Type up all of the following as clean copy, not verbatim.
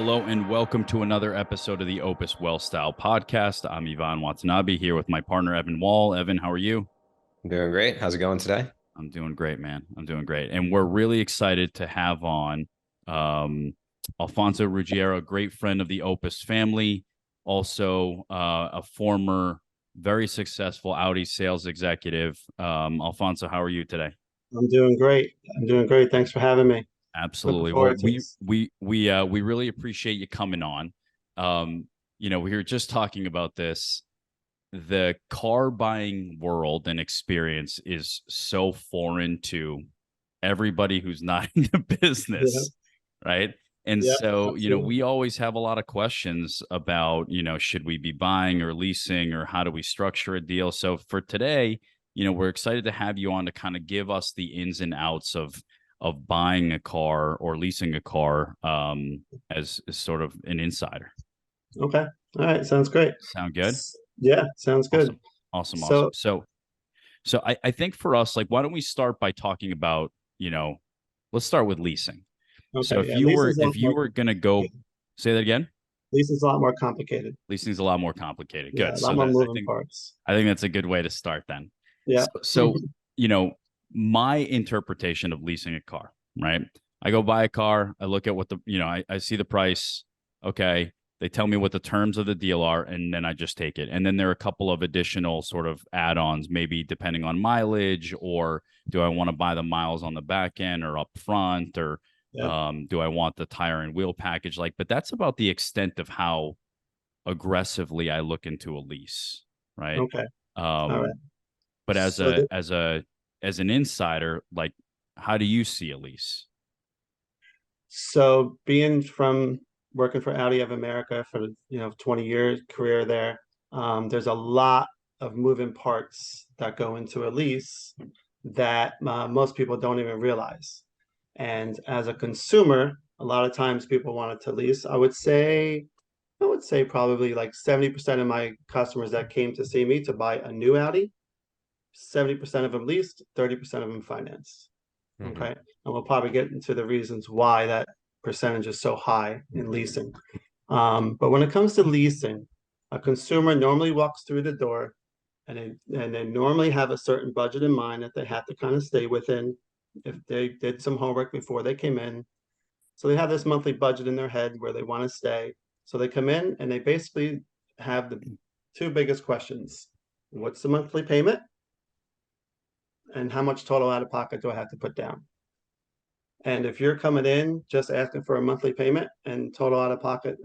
Hello and welcome to another episode of the Opus Well Style podcast. I'm Iván Watanabe here with my partner Evan Wohl. Evan, how are you? I'm doing great. How's it going today? I'm doing great, man. I'm doing great. And we're really excited to have on um, Alfonso Ruggiero, a great friend of the Opus family, also a former very successful Audi sales executive. Alfonso, how are you today? I'm doing great. I'm doing great. Thanks for having me. Looking Absolutely. Well, forward to we this. we we really appreciate you coming on. We were just talking about this. The car buying world and experience is so foreign to everybody who's not in the Yeah, business, right? And yeah, so, absolutely. we always have a lot of questions about, should we be buying or leasing or how do we structure a deal? So for today, we're excited to have you on to kind of give us the ins and outs of buying a car or leasing a car as sort of an insider. Okay. All right. Sounds great. Sound good? Yeah, sounds good. Awesome. Awesome. Awesome. So, So I think for us, like, why don't we start by talking about, let's start with leasing. So okay. if Yeah, you lease were is a lot if you more were gonna go, complicated. say that again. Lease is a lot more complicated. Leasing's a lot more complicated. Yeah, Good. a lot So more that moving parts. I think that's a good way to start then. Yeah. So you know, my interpretation of leasing a car, right? I go buy a car, I look at what I see the price. Okay. They tell me what the terms of the deal are, and then I just take it. And then there are a couple of additional sort of add-ons, maybe depending on mileage, or do I want to buy the miles on the back end or up front, or Yeah. do I want the tire and wheel package? Like, but that's about the extent of how aggressively I look into a lease, right? Okay. All right. Um, but as So, a as a as an insider, like, how do you see a lease? so being from working for Audi of America for 20 years career there, there's a lot of moving parts that go into a lease that most people don't even realize. And as a consumer, a lot of times people want it to lease. I would say probably like 70% of my customers that came to see me to buy a new Audi, 70% of them leased, 30% of them financed. Hmm. Okay. And we'll probably get into the reasons why that percentage is so high in leasing. But when it comes to leasing, a consumer normally walks through the door and they normally have a certain budget in mind that they have to kind of stay within if they did some homework before they came in. So they have this monthly budget in their head where they want to stay. So they come in and they basically have the two biggest questions. What's the monthly payment? And how much total out of pocket do I have to put down? And if you're coming in just asking for a monthly payment and total out of pocket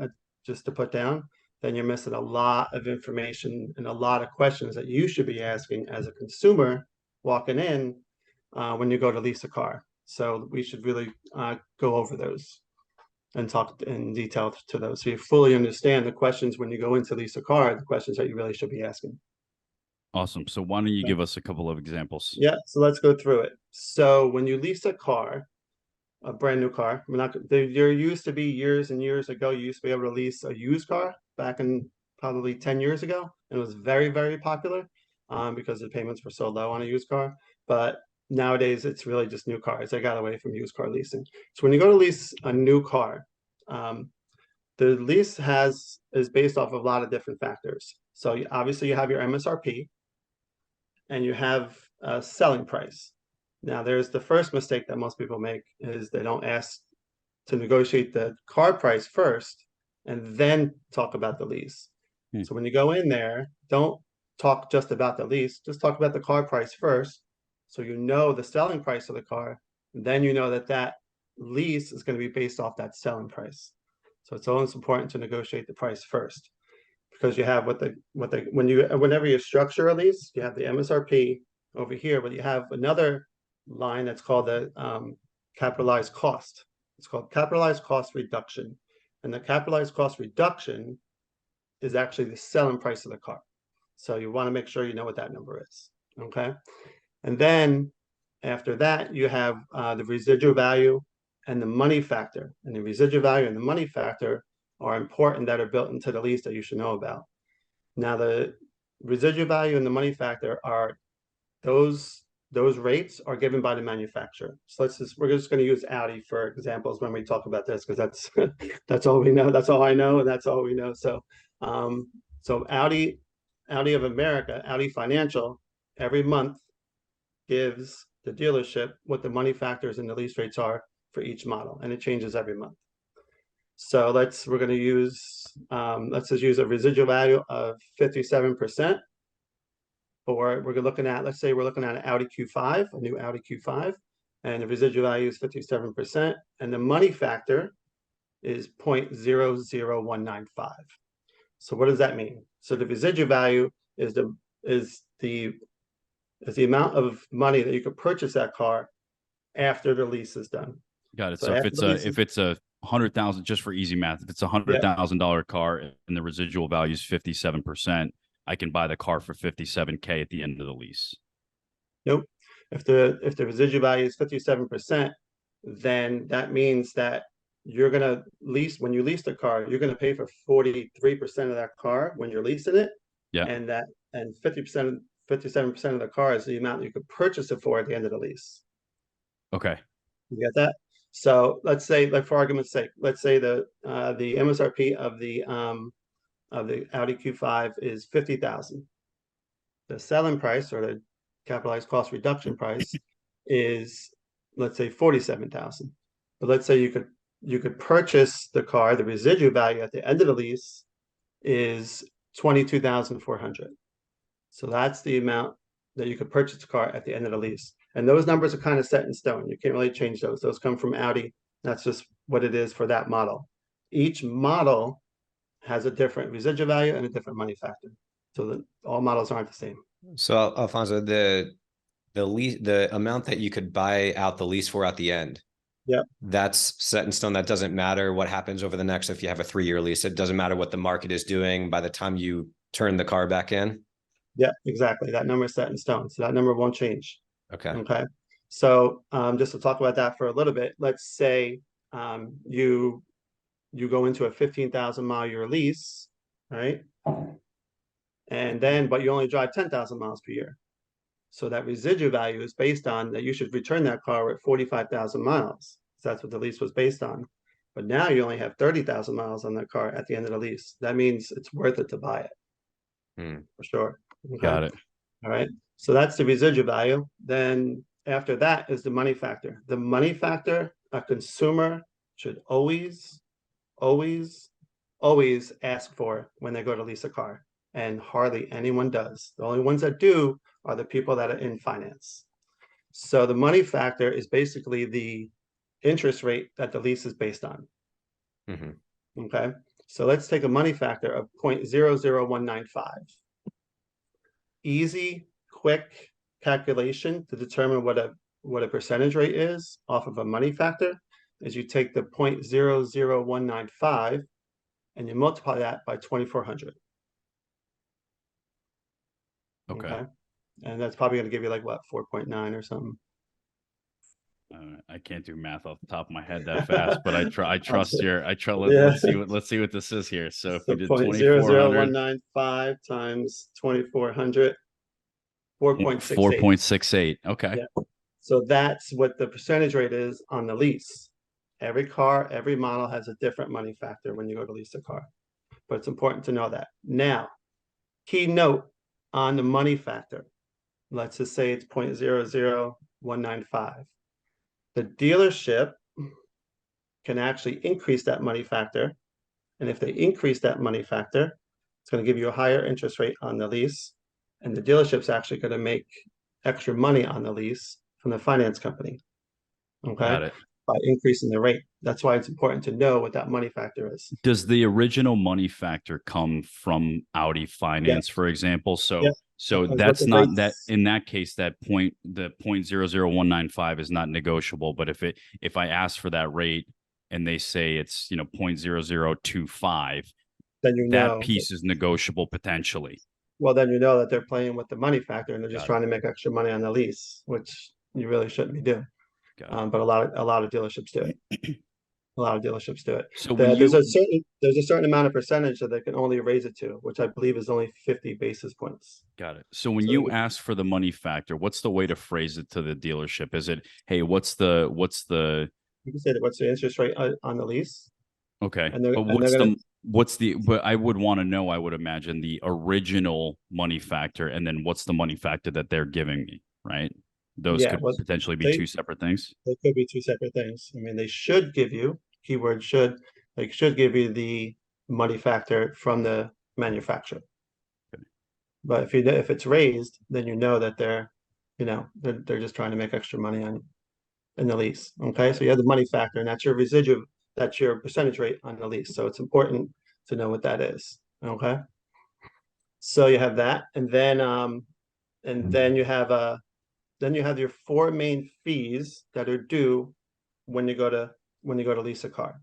just to put down, then you're missing a lot of information and a lot of questions that you should be asking as a consumer walking in when you go to lease a car. So we should really go over those and talk in detail to those so you fully understand the questions when you go into lease a car, the questions that you really should be asking. Awesome. So why don't you give us a couple of examples? Yeah, so let's go through it. So when you lease a car, a brand new car. We're not there used to be years and years ago, you used to be able to lease a used car back in probably 10 years ago. And it was very, very popular because the payments were so low on a used car. But nowadays it's really just new cars. They got away from used car leasing. So when you go to lease a new car, um, the lease is based off of a lot of different factors. So obviously you have your MSRP and you have a selling price. Now, there's the first mistake that most people make is they don't ask to negotiate the car price first and then talk about the lease. Hmm. So when you go in there, don't talk just about the lease, just talk about the car price first. So you know the selling price of the car, and then you know that that lease is going to be based off that selling price. So it's always important to negotiate the price first because you have whenever you structure a lease, you have the MSRP over here, but you have another line that's called the capitalized cost. It's called capitalized cost reduction. And the capitalized cost reduction is actually the selling price of the car. So you want to make sure you know what that number is. Okay. And then after that, you have the residual value and the money factor. And the residual value and the money factor are important that are built into the lease that you should know about. Now, the residual value and the money factor are those those rates are given by the manufacturer. So we're just going to use Audi for examples when we talk about this, because that's that's all we know. That's all I know, and that's all we know. So, so Audi of America, Audi Financial, every month gives the dealership what the money factors and the lease rates are for each model, and it changes every month. So we're going to use let's just use a residual value of 57%. Or we're looking at, let's say we're looking at an Audi Q5, a new Audi Q5, and the residual value is 57%, and the money factor is 0.00195. So what does that mean? So the residual value is the amount of money that you could purchase that car after the lease is done. Got it. So if it's a 100,000, just for easy math, if it's $100,000 car and the residual value is 57%, I can buy the car for 57K at the end of the lease. Nope. If the residual value is 57%, then that means that you're gonna lease, when you lease the car, you're gonna pay for 43% of that car when you're leasing it. Yeah. And 57% of the car is the amount you could purchase it for at the end of the lease. Okay. You get that? So let's say, like for argument's sake, let's say the MSRP of the Audi Q5 is 50,000. The selling price, or the capitalized cost reduction price, is, let's say, 47,000. But let's say you could purchase the car, the residual value at the end of the lease is 22,400. So that's the amount that you could purchase the car at the end of the lease. And those numbers are kind of set in stone. You can't really change those. Those come from Audi. That's just what it is for that model. Each model has a different residual value and a different money factor. So that all models aren't the same. So Alfonso, the amount that you could buy out the lease for at the end, that's set in stone. That doesn't matter what happens over the next, if you have a 3-year lease, it doesn't matter what the market is doing by the time you turn the car back in. Yeah, exactly. That number is set in stone. So that number won't change. Okay. Okay. So just to talk about that for a little bit, let's say you go into a 15,000 mile year lease, right? And then, but you only drive 10,000 miles per year. So that residual value is based on that you should return that car at 45,000 miles. So that's what the lease was based on. But now you only have 30,000 miles on that car at the end of the lease. That means it's worth it to buy it. For sure. Okay. Got it. All right. So that's the residual value. Then after that is the money factor. The money factor, a consumer should always ask for when they go to lease a car. And hardly anyone does. The only ones that do are the people that are in finance. So the money factor is basically the interest rate that the lease is based on. Okay. So let's take a money factor of 0.00195. Easy, quick calculation to determine what a percentage rate is off of a money factor is you take the 0.00195 and you multiply that by 2,400. Okay. And that's probably going to give you like what, 4.9 or something. I can't do math off the top of my head that fast, but I trust your, let's see what this is here. So if we did 0.00195 times 2,400, 4.68. 4.68. Okay. Yeah. So that's what the percentage rate is on the lease. Every car, every model has a different money factor when you go to lease a car, but it's important to know that. Now, key note on the money factor. Let's just say it's 0.00195. The dealership can actually increase that money factor. And if they increase that money factor, it's going to give you a higher interest rate on the lease. And the dealership's actually going to make extra money on the lease from the finance company. Okay. Got it. By increasing the rate. That's why it's important to know what that money factor is. Does the original money factor come from Audi Finance, for example? So that's not that, in that case, the 0.00195 is not negotiable. But if I ask for that rate and they say it's 0.0025, then that piece is negotiable potentially. Well, then you know that they're playing with the money factor and they're just trying to make extra money on the lease, which you really shouldn't be doing. But a lot of dealerships do it. A lot of dealerships do it. So when There's you a certain amount of percentage that they can only raise it to, which I believe is only 50 basis points. got it. So when So you ask for the money factor, what's the way to phrase it to the dealership? Is it, hey, what's the you can say that what's the interest rate on the lease, okay, and they're but and they're gonna but I would want to know, I would imagine the original money factor, and then what's the money factor that they're giving me, right? Those yeah, could well, potentially be they two separate things. they could be two separate things. I mean, they should give you keyword should they should give you the money factor from the manufacturer. Okay. But if it's raised, then you know that they're just trying to make extra money on in the lease. Okay, so you have the money factor, and that's your residual, that's your percentage rate on the lease. So it's important to know what that is. Okay, so you have that, and then you have your four main fees that are due when you go to lease a car.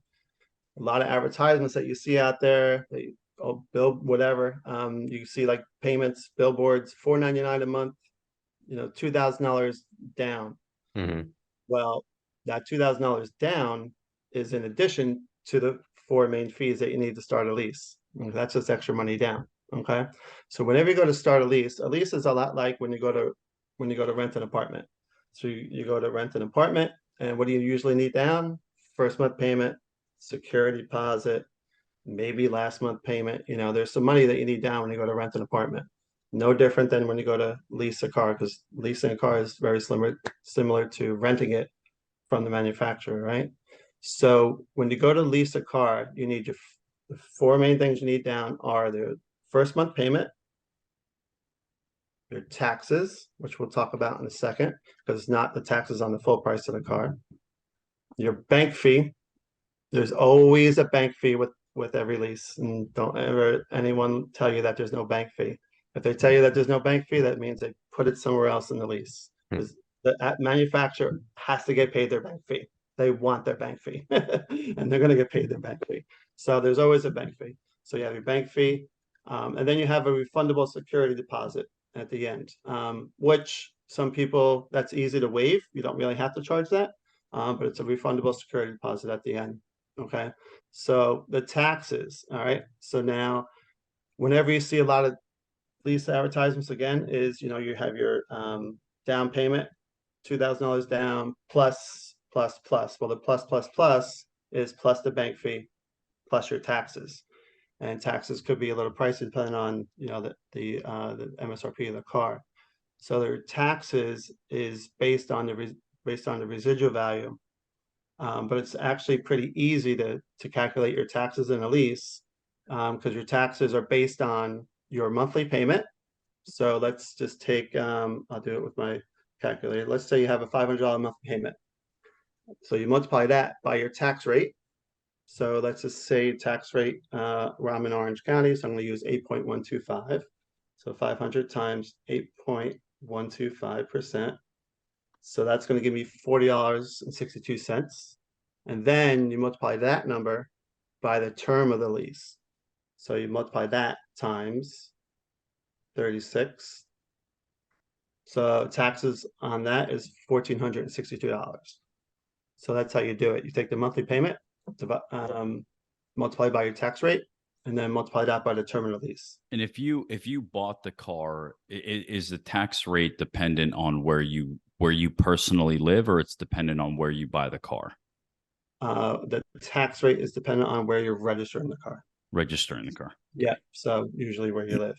A lot of advertisements that you see out there, they bill whatever. You see like payments, billboards, $4.99 a month, $2,000 down. Mm-hmm. Well, that $2,000 down is in addition to the four main fees that you need to start a lease. That's just extra money down. Okay. So whenever you go to start a lease is a lot like when you go to rent an apartment. So you go to rent an apartment, and what do you usually need down? First month payment, security deposit, maybe last month payment. There's some money that you need down when you go to rent an apartment. No different than when you go to lease a car, because leasing a car is very similar to renting it from the manufacturer, right? So when you go to lease a car, you need the four main things you need down are the first month payment, your taxes, which we'll talk about in a second, because it's not the taxes on the full price of the car. Your bank fee. There's always a bank fee with every lease, and don't ever anyone tell you that there's no bank fee. If they tell you that there's no bank fee, that means they put it somewhere else in the lease. Because the manufacturer has to get paid their bank fee. They want their bank fee, and they're going to get paid their bank fee. So there's always a bank fee. So you have your bank fee, and then you have a refundable security deposit at the end, which some people, that's easy to waive. You don't really have to charge that, but it's a refundable security deposit at the end. Okay, so the taxes. All right, so now whenever you see a lot of lease advertisements, again, is you have your down payment, $2,000 down plus. Well, the plus is plus the bank fee plus your taxes, and taxes could be a little pricey depending on the MSRP of the car. So their taxes is based on the residual value. But it's actually pretty easy to calculate your taxes in a lease, because your taxes are based on your monthly payment. So let's just take, I'll do it with my calculator. Let's say you have a $500 monthly payment. So you multiply that by your tax rate. So let's just say tax rate, where I'm in Orange County, so I'm going to use 8.125. So 500 times 8.125%. So that's going to give me $40.62. And then you multiply that number by the term of the lease. So you multiply that times 36. So taxes on that is $1,462. So that's how you do it. You take the monthly payment, multiply by your tax rate, and then multiply that by the term of the lease. And if you bought the car, is the tax rate dependent on where you personally live, or it's dependent on where you buy the car? The tax rate is dependent on where you're registering the car. Registering the car. Yeah. So usually where you live.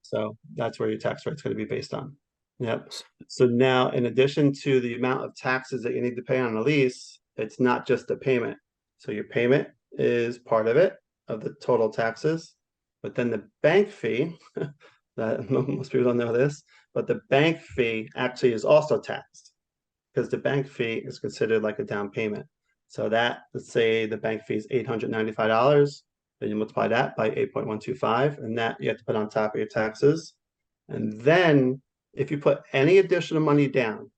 So that's where your tax rate's going to be based on. Yep. So now, in addition to the amount of taxes that you need to pay on a lease, it's not just the payment. So your payment is part of it, of the total taxes, but then the bank fee, that most people don't know this, but the bank fee actually is also taxed, because the bank fee is considered like a down payment. So that, let's say the bank fee is $895, then you multiply that by 8.125, and that you have to put on top of your taxes. And then if you put any additional money down,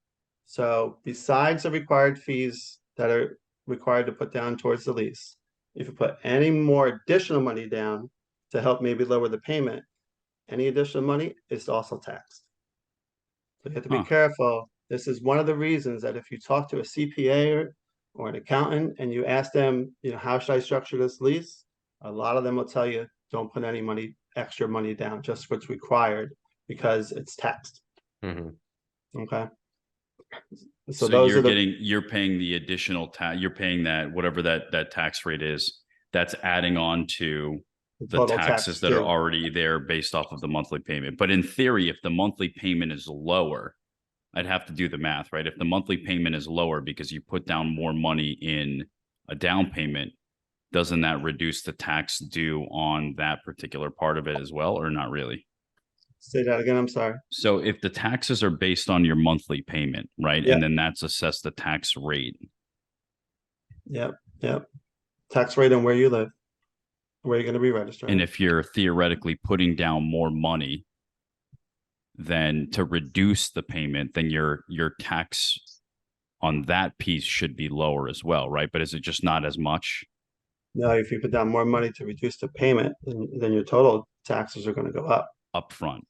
so besides the required fees that are required to put down towards the lease, if you put any more additional money down to help maybe lower the payment, any additional money is also taxed. So you have to be careful. This is one of the reasons that if you talk to a CPA or an accountant and you ask them, how should I structure this lease? A lot of them will tell you, don't put any extra money down, just what's required because it's taxed. Okay. So those are you're paying the additional tax, you're paying that, whatever that tax rate is, that's adding on to the taxes that are already there based off of the monthly payment. But in theory, if the monthly payment is lower, I'd have to do the math, right? If the monthly payment is lower because you put down more money in a down payment, doesn't that reduce the tax due on that particular part of it as well, or not really? Say that again, I'm sorry. So if the taxes are based on your monthly payment, right? Yeah. And then that's assessed the tax rate. Yep. Tax rate on where you live, where you're going to be registered. And if you're theoretically putting down more money then to reduce the payment, then your tax on that piece should be lower as well, right? But is it just not as much? No, if you put down more money to reduce the payment, then your total taxes are going to go up. Up front.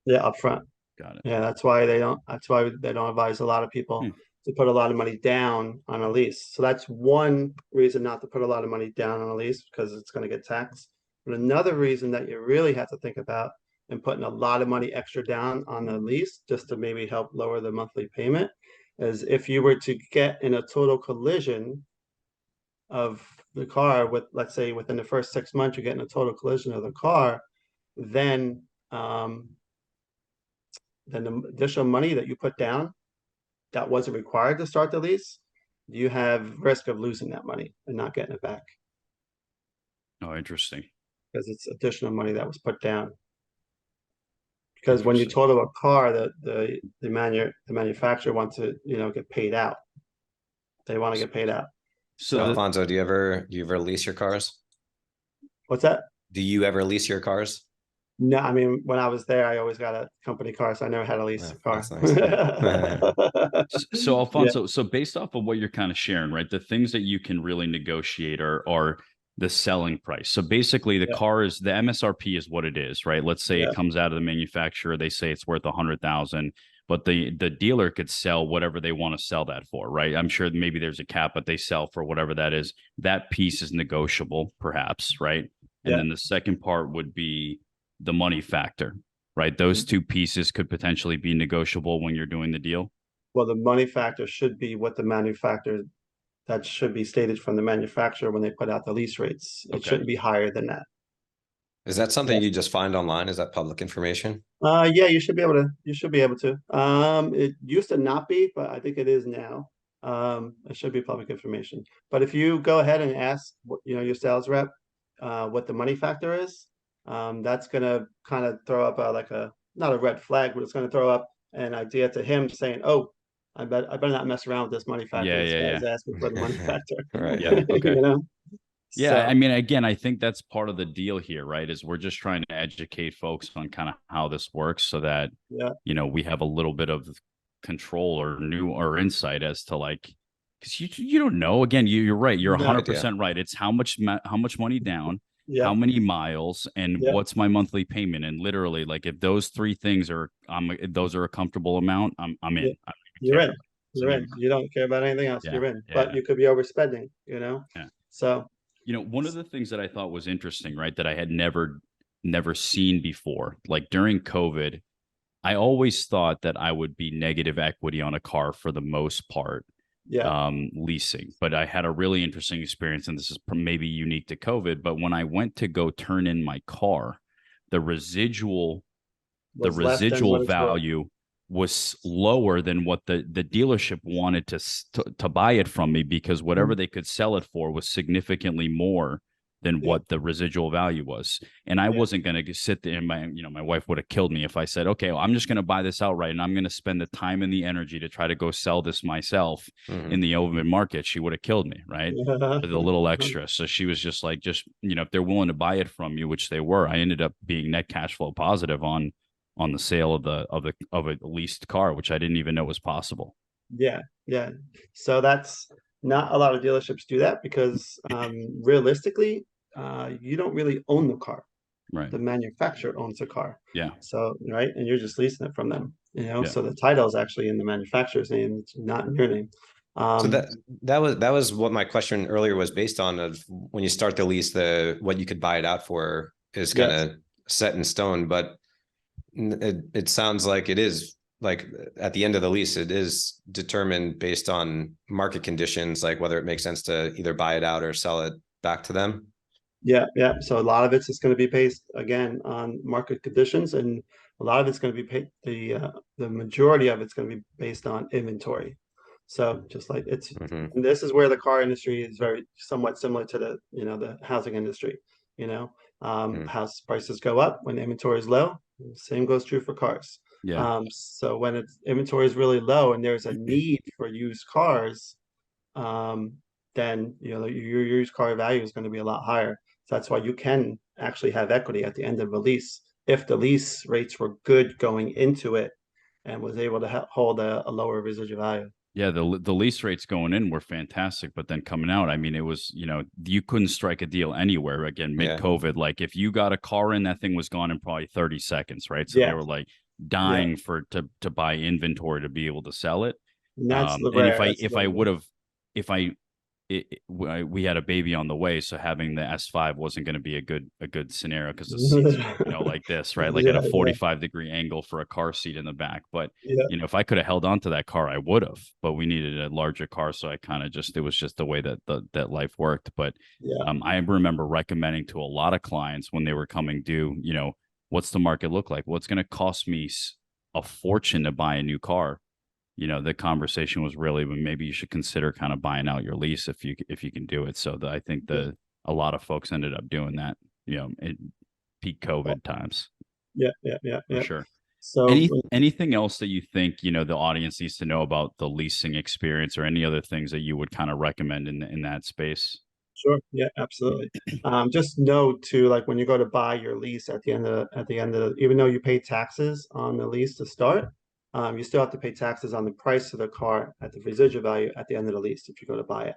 Yeah, up front. Got it. Yeah, that's why they don't advise a lot of people to put a lot of money down on a lease. So that's one reason not to put a lot of money down on a lease, because it's going to get taxed. But another reason that you really have to think about and putting a lot of money extra down on the lease just to maybe help lower the monthly payment is if you were to get in a total collision of the car with, let's say within the first 6 months, you're getting a total collision of the car, then the additional money that you put down that wasn't required to start the lease, you have risk of losing that money and not getting it back. Oh, interesting. Because it's additional money that was put down. Because when you total a car, the manufacturer wants to get paid out. They want to get paid out. So Alfonso, do you ever lease your cars? What's that? Do you ever lease your cars? No, I mean, when I was there, I always got a company car, so I never had to lease a car. Nice. So Alfonso, so based off of what you're kind of sharing, right, the things that you can really negotiate are the selling price. So basically the car is, the MSRP is what it is, right? Let's say it comes out of the manufacturer, they say it's worth 100,000, but the dealer could sell whatever they want to sell that for, right? I'm sure maybe there's a cap, but they sell for whatever that is. That piece is negotiable, perhaps, right? And then the second part would be the money factor, right? Those two pieces could potentially be negotiable when you're doing the deal. Well, the money factor should be what the manufacturer, that should be stated from the manufacturer when they put out the lease rates. It shouldn't be higher than that. Is that something you just find online? Is that public information? Yeah, you should be able to. It used to not be, but I think it is now. It should be public information. But if you go ahead and ask your sales rep what the money factor is, that's gonna kind of throw up not a red flag, but it's gonna throw up an idea to him saying, "Oh, I better not mess around with this money factor." This guy's asking for the money factor. Right. Yeah. Okay. Yeah. So, I mean, again, I think that's part of the deal here, right? Is we're just trying to educate folks on kind of how this works so that, we have a little bit of control or insight as to because you don't know. Again, you're right. You're 100% right. It's how much money down, how many miles, and what's my monthly payment. And literally, if those three things are a comfortable amount, I'm in. You're in. You're in. You don't care about anything else. You're in. But you could be overspending. So. One of the things that I thought was interesting, right, that I had never seen before, during COVID, I always thought that I would be negative equity on a car for the most part, leasing. But I had a really interesting experience, and this is maybe unique to COVID. But when I went to go turn in my car, the residual value was lower than what the dealership wanted to buy it from me, because whatever they could sell it for was significantly more than what the residual value was. And I wasn't going to sit there, and my wife would have killed me if I said, okay, well, I'm just going to buy this outright and I'm going to spend the time and the energy to try to go sell this myself in the open market. She would have killed me, right? With a little extra. So she was just if they're willing to buy it from you, which they were, I ended up being net cash flow positive on the sale of a leased car, which I didn't even know was possible. Yeah. So that's not a lot of dealerships do that because realistically, you don't really own the car. Right. The manufacturer owns the car. Yeah. So right, and you're just leasing it from them. So the title is actually in the manufacturer's name, it's not in your name. So that was what my question earlier was based on. Of when you start the lease, what you could buy it out for is kind Yes. of set in stone. But it sounds like it is, like, at the end of the lease, it is determined based on market conditions, like whether it makes sense to either buy it out or sell it back to them. Yeah, yeah. So a lot of it's just going to be based again on market conditions, and a lot of it's going to be paid. The majority of it's going to be based on inventory. So just like Mm-hmm. and this is where the car industry is very somewhat similar to the the housing industry. You know, Mm. house prices go up when inventory is low. Same goes true for cars. Yeah. So when inventory is really low and there's a need for used cars, um, then your used car value is going to be a lot higher. So that's why you can actually have equity at the end of a lease if the lease rates were good going into it and was able to hold a lower residual value. Yeah, the lease rates going in were fantastic, but then coming out, I mean, it was, you couldn't strike a deal anywhere again Yeah. mid-COVID. Like if you got a car in, that thing was gone in probably 30 seconds, right? So they Yeah, were like yeah, dying to buy inventory to be able to sell it. and that's the And rare. That's if I the would have if I we had a baby on the way, so having the S5 wasn't going to be a good scenario because the seats are, like this, right? Like at yeah, a yeah, 45-degree angle for a car seat in the back. But yeah, if I could have held on to that car, I would have. But we needed a larger car, so I kind of just, it was just the way that that life worked. But yeah, I remember recommending to a lot of clients when they were coming due, what's the market look like? What's going to cost me a fortune to buy a new car? The conversation was really, well, maybe you should consider kind of buying out your lease if you can do it. So I think a lot of folks ended up doing that, in peak COVID times yeah, yeah, yeah, for yeah. sure. So Anything else that you think, the audience needs to know about the leasing experience, or any other things that you would kind of recommend in that space? sure. Yeah, absolutely. Just note too, like when you go to buy your lease even though you pay taxes on the lease to start, you still have to pay taxes on the price of the car at the residual value at the end of the lease if you go to buy it.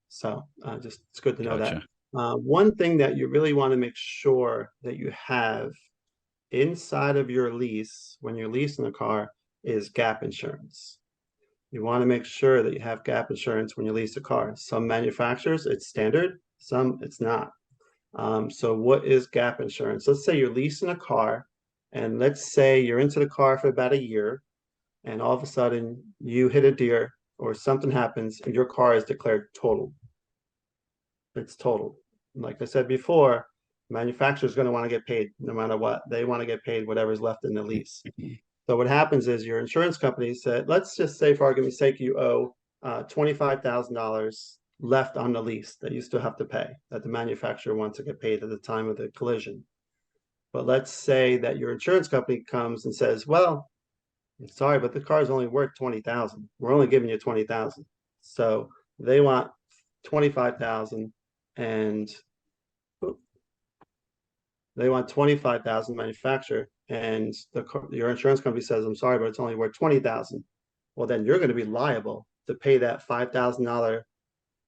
So just it's good to know that. Gotcha. One thing that you really want to make sure that you have inside of your lease when you're leasing a car is gap insurance. You want to make sure that you have gap insurance when you lease a car. Some manufacturers, it's standard, some it's not. So what is gap insurance? Let's say you're leasing a car, and let's say you're into the car for about a year, and all of a sudden you hit a deer or something happens and your car is declared total. It's total. Like I said before, manufacturer's going to want to get paid no matter what. They want to get paid whatever's left in the lease. So what happens is your insurance company said, let's just say for argument's sake, you owe $25,000 left on the lease that you still have to pay, that the manufacturer wants to get paid at the time of the collision. But let's say that your insurance company comes and says, well, I'm sorry, but the car is only worth 20,000. We're only giving you 20,000. So they want 25,000 and they want 25,000 manufacturer, and your insurance company says, I'm sorry, but it's only worth 20,000. Well, then you're going to be liable to pay that $5,000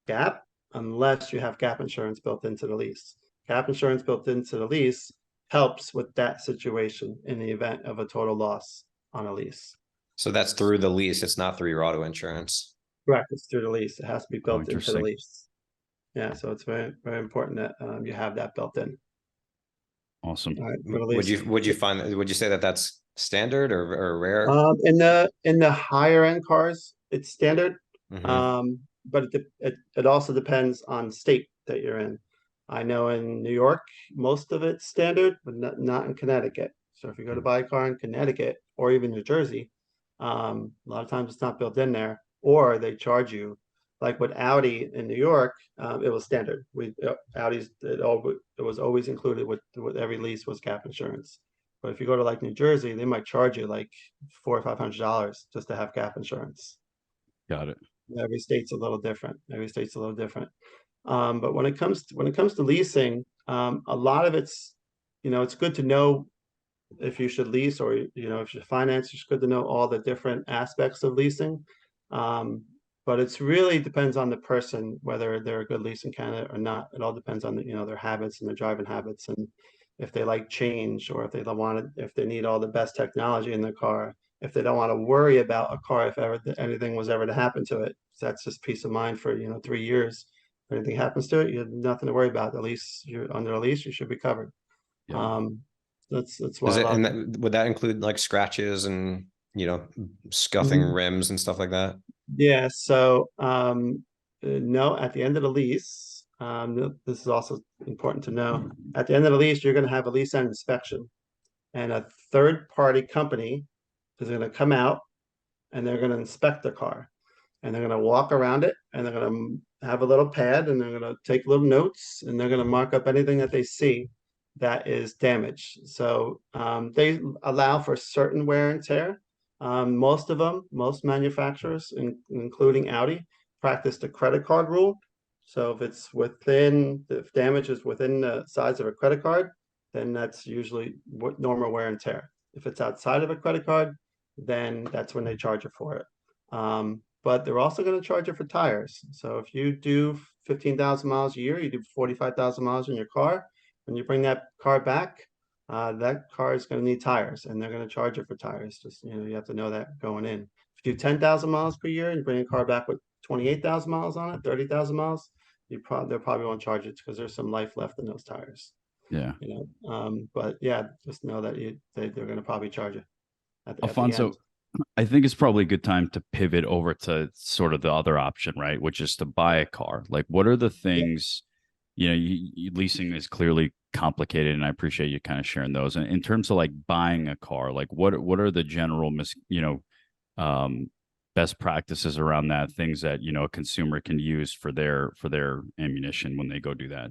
gap unless you have gap insurance built into the lease. Gap insurance built into the lease helps with that situation in the event of a total loss on a lease. So that's through the lease. It's not through your auto insurance. Correct. It's through the lease. It has to be Oh, built into the interesting. lease. Yeah, so it's very, very important that you have that built in. Awesome. All right, for the lease. Would you say that that's standard or rare? In the higher end cars, it's standard. Mm-hmm. But it also depends on state that you're in. I know in New York, most of it's standard, but not in Connecticut. So if you go to buy a car in Connecticut or even New Jersey, a lot of times it's not built in there, or they charge you. Like with Audi in New York, it was standard. Audi's it was always included with every lease was gap insurance. But if you go to like New Jersey, they might charge you like $400 or $500 just to have gap insurance. Got it. Every state's a little different. Every state's a little different. But when it comes to leasing, a lot of it's good to know if you should lease or if you should finance. It's good to know all the different aspects of leasing. But it's really depends on the person whether they're a good leasing candidate or not. It all depends on their habits and their driving habits, and if they like change, or if they don't want it, if they need all the best technology in their car, if they don't want to worry about a car if ever anything was ever to happen to it. that's just peace of mind for, 3 years. If anything happens to it, you have nothing to worry about. At least you're under a lease, you should be covered. Yeah. That's why Is a it, lot and of would that include like scratches and, scuffing rims and stuff like that? Yeah, so no, at the end of the lease, this is also important to know. At the end of the lease, you're going to have a lease end inspection, and a third-party company is going to come out and they're going to inspect the car, and they're going to walk around it, and they're going to have a little pad, and they're going to take little notes, and they're going to mark up anything that they see that is damaged. So they allow for certain wear and tear. Most of them, most manufacturers, including Audi, practice the credit card rule. So if damage is within the size of a credit card, then that's usually what normal wear and tear. If it's outside of a credit card, then that's when they charge you for it. But they're also going to charge you for tires. So if you do 15,000 miles a year, you do 45,000 miles in your car, when you bring that car back, that car is going to need tires, and they're going to charge you for tires. Just, you have to know that going in. If you do 10,000 miles per year and bring a car back with 28,000 miles on it, 30,000 miles, they'll probably won't charge it because there's some life left in those tires. Yeah. But yeah, just know that they're going to probably charge you at the Alfonso, end. I think it's probably a good time to pivot over to sort of the other option, right? Which is to buy a car. Like, what are the things, leasing is clearly complicated, and I appreciate you kind of sharing those. And in terms of like buying a car, like what are the general best practices around that, things that, a consumer can use for their ammunition when they go do that?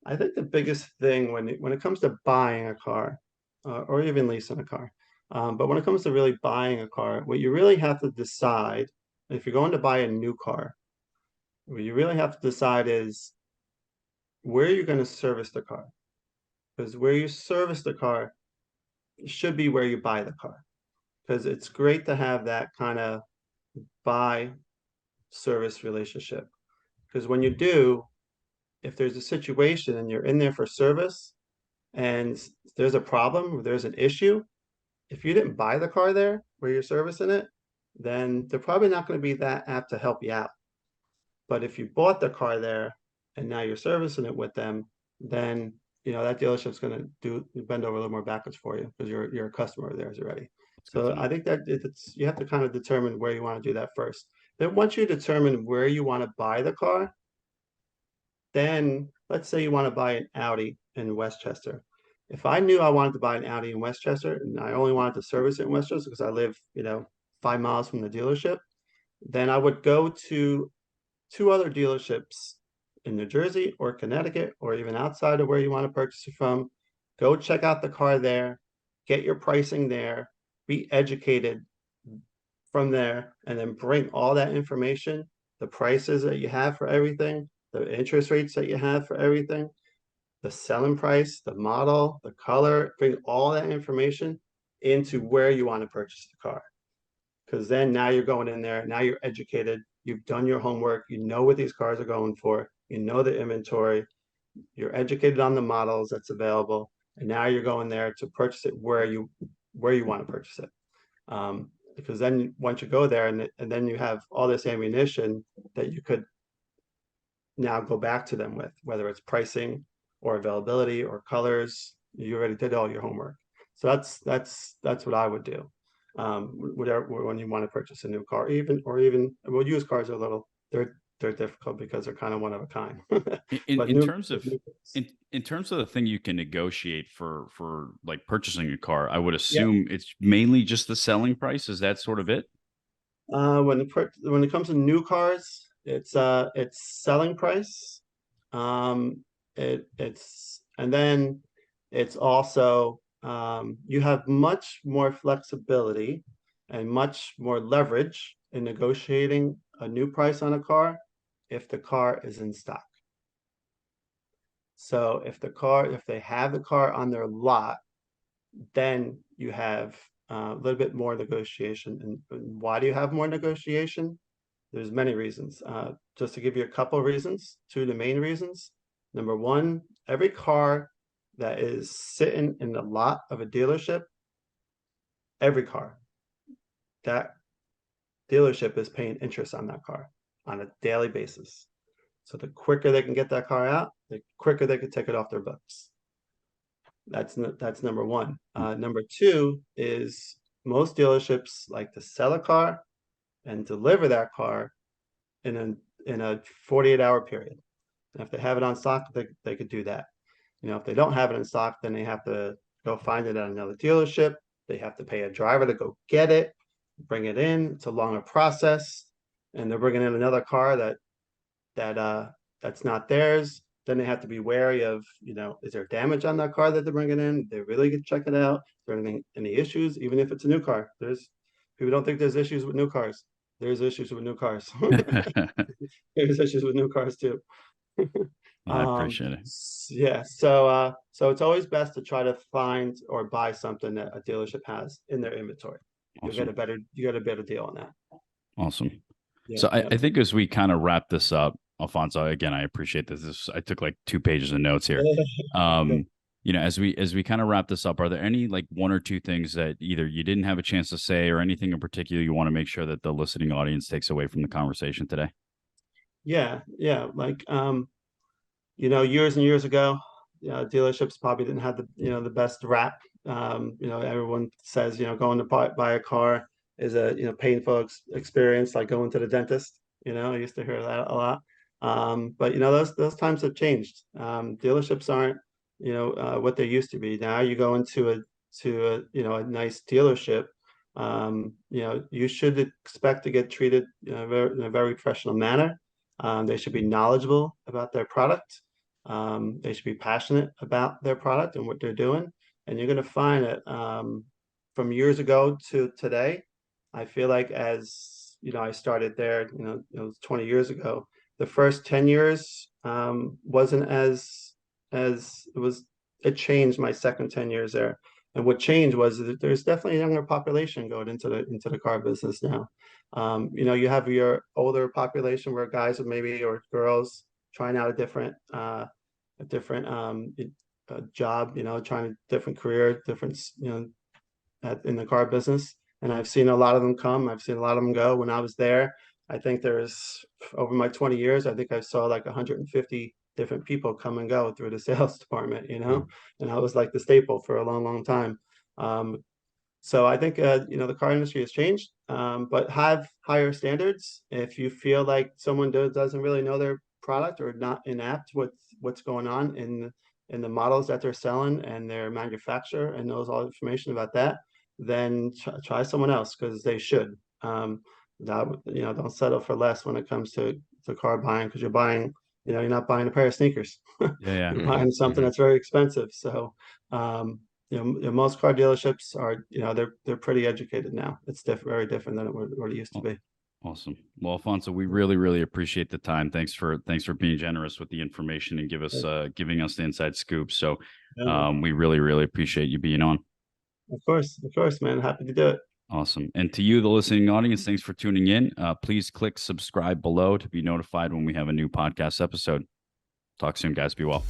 I think the biggest thing when it comes to buying a car, or even leasing a car, but when it comes to really buying a car, what you really have to decide, if you're going to buy a new car, what you really have to decide is where you're going to service the car. Because where you service the car should be where you buy the car. Because it's great to have that kind of buy service relationship. Because when you do, if there's a situation and you're in there for service and there's a problem or there's an issue, if you didn't buy the car there where you're servicing it, then they're probably not going to be that apt to help you out. But if you bought the car there and now you're servicing it with them, then that dealership's going to bend over a little more backwards for you because you're a customer of theirs already. So I think that you have to kind of determine where you want to do that first. Then once you determine where you want to buy the car, then let's say you want to buy an Audi in Westchester. If I knew I wanted to buy an Audi in Westchester and I only wanted to service it in Westchester because I live, 5 miles from the dealership, then I would go to 2 other dealerships in New Jersey or Connecticut or even outside of where you want to purchase it from. Go check out the car there, get your pricing there, be educated from there, and then bring all that information, the prices that you have for everything, the interest rates that you have for everything, the selling price, the model, the color, bring all that information into where you want to purchase the car. Because then now you're going in there, now you're educated, you've done your homework, you know what these cars are going for, you know the inventory, you're educated on the models that's available, and now you're going there to purchase it where you want to purchase it. Because then once you go there and then you have all this ammunition that you could now go back to them with, whether it's pricing or availability or colors, you already did all your homework. So that's what I would do. Whatever, when you want to purchase a new car, even used cars are they're difficult because they're kind of one of a kind. in terms of the thing you can negotiate for like purchasing a car, I would assume it's mainly just the selling price. Is that sort of it? When it comes to new cars, it's selling price. And then it's also you have much more flexibility and much more leverage in negotiating a new price on a car if the car is in stock. So if they have the car on their lot, then you have a little bit more negotiation. And why do you have more negotiation? There's many reasons. Just to give you a couple of reasons, 2 of the main reasons. Number 1, every car that is sitting in the lot of a dealership, every car, that dealership is paying interest on that car on a daily basis. So the quicker they can get that car out, the quicker they can take it off their books. That's number one. Number two is most dealerships like to sell a car and deliver that car in a 48-hour period. And if they have it on stock, they could do that. If they don't have it in stock, then they have to go find it at another dealership. They have to pay a driver to go get it, bring it in. It's a longer process, and they're bringing in another car that's not theirs. Then they have to be wary of, is there damage on that car that they're bringing in? They really get check it out. Is there any issues? Even if it's a new car, people don't think there's issues with new cars. There's issues with new cars. There's issues with new cars too. I appreciate it. Yeah. So it's always best to try to find or buy something that a dealership has in their inventory. Awesome. You get a better deal on that. Awesome. Yeah, so I think as we kind of wrap this up, Alfonso, again, I appreciate this. I took like 2 pages of notes here. As we kind of wrap this up, are there any like 1 or 2 things that either you didn't have a chance to say or anything in particular you want to make sure that the listening audience takes away from the conversation today? Yeah. Like, years and years ago, dealerships probably didn't have the best rap. Everyone says, going to buy a car is a, painful experience, like going to the dentist. I used to hear that a lot. But those times have changed. Dealerships aren't, what they used to be. Now you go into a nice dealership, you should expect to get treated in a very professional manner. They should be knowledgeable about their product. They should be passionate about their product and what they're doing. And you're going to find that from years ago to today, I feel like as I started there, it was 20 years ago. The first 10 years wasn't as it changed my second 10 years there. And what changed was that there's definitely a younger population going into the car business now. You have your older population where guys or girls trying out a different job, trying a different career, in the car business. And I've seen a lot of them come. I've seen a lot of them go. When I was there, I think there's over my 20 years, I think I saw like 150 different people come and go through the sales department, and I was like the staple for a long, long time. So I think, the car industry has changed, but have higher standards. If you feel like someone doesn't really know their product or not inept with what's going on in the models that they're selling and their manufacturer and knows all the information about that, then try someone else, because they should. Don't settle for less when it comes to car buying, because you're buying, you're not buying a pair of sneakers. Yeah. You're buying something that's very expensive. So, most car dealerships are, they're pretty educated now. It's very different than what it used to be. Awesome. Well, Alfonso, we really, really appreciate the time. Thanks for being generous with the information and giving us the inside scoop. So, we really, really appreciate you being on. Of course, man. Happy to do it. Awesome. And to you, the listening audience, thanks for tuning in. Please click subscribe below to be notified when we have a new podcast episode. Talk soon, guys. Be well.